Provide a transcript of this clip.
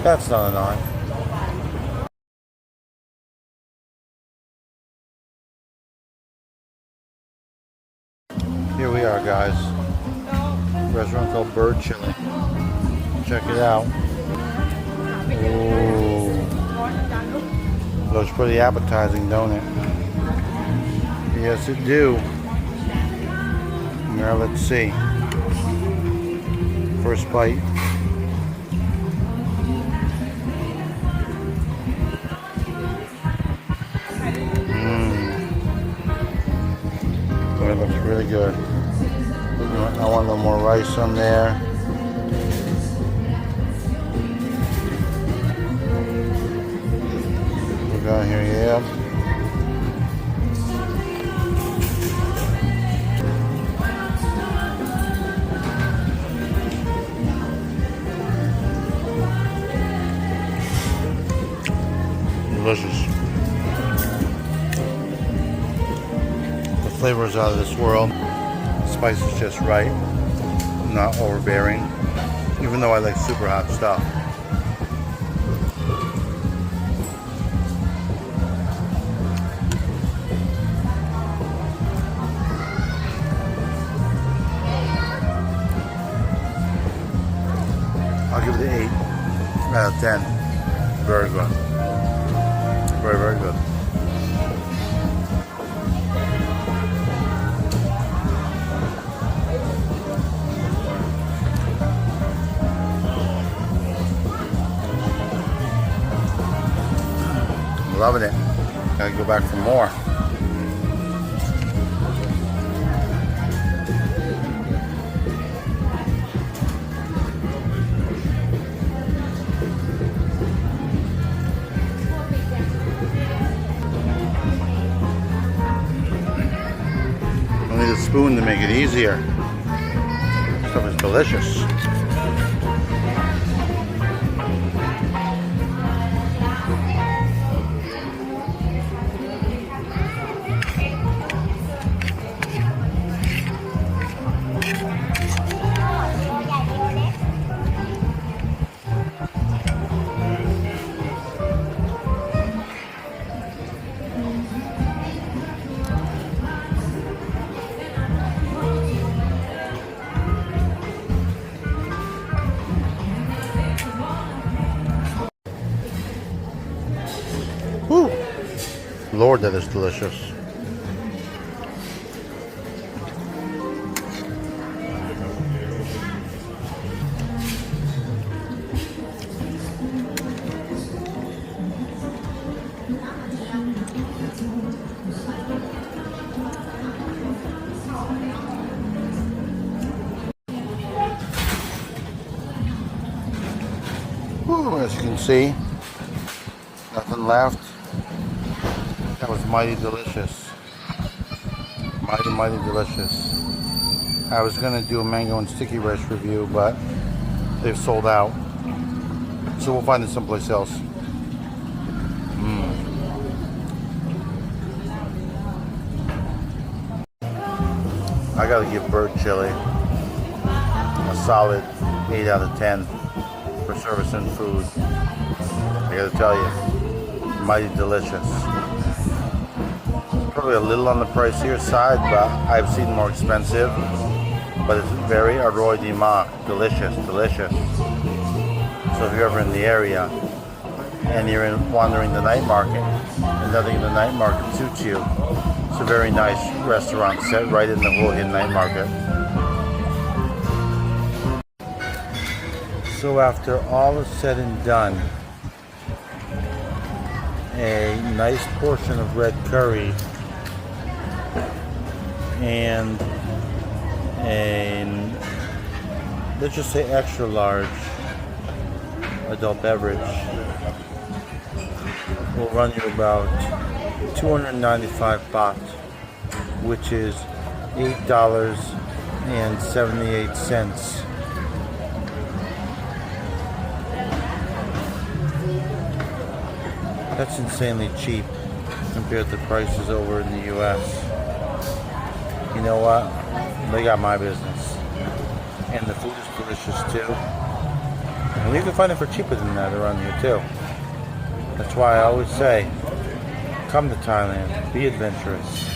That's not a knife. Here we are, guys. Restaurant called Bird Chili. Check it out. Ooh. Looks pretty appetizing, don't it? Yes, it do. Now let's see. First bite. It looks really good. I want a little more rice on there. We're going here, yeah. Delicious. The flavor is out of this world. The spice is just right, not overbearing, even though I like super hot stuff. I'll give it an 8 out of 10. Very good. Very, very good. Loving it. Gotta go back for more. I'll need a spoon to make it easier. This stuff is delicious. Whew. Lord, that is delicious. Whew, as you can see, nothing left. That was mighty delicious. Mighty, mighty delicious. I was going to do a mango and sticky rice review, but they've sold out. So we'll find it someplace else. I got to give Bird Chili a solid 8 out of 10 for service and food. I got to tell you, mighty delicious. Probably a little on the pricier side, but I've seen more expensive. But it's very arroy-di-ma, delicious, delicious. So if you're ever in the area and you're wandering the night market and nothing in the night market suits you, it's a very nice restaurant set right in the Hua Hin Night Market. So after all is said and done, a nice portion of red curry and a, let's just say, extra large adult beverage will run you about 295 baht, which is $8.78. That's insanely cheap compared to prices over in the US. You know what? They got my business. And the food is delicious too. And you can find it for cheaper than that around here too. That's why I always say, come to Thailand, be adventurous.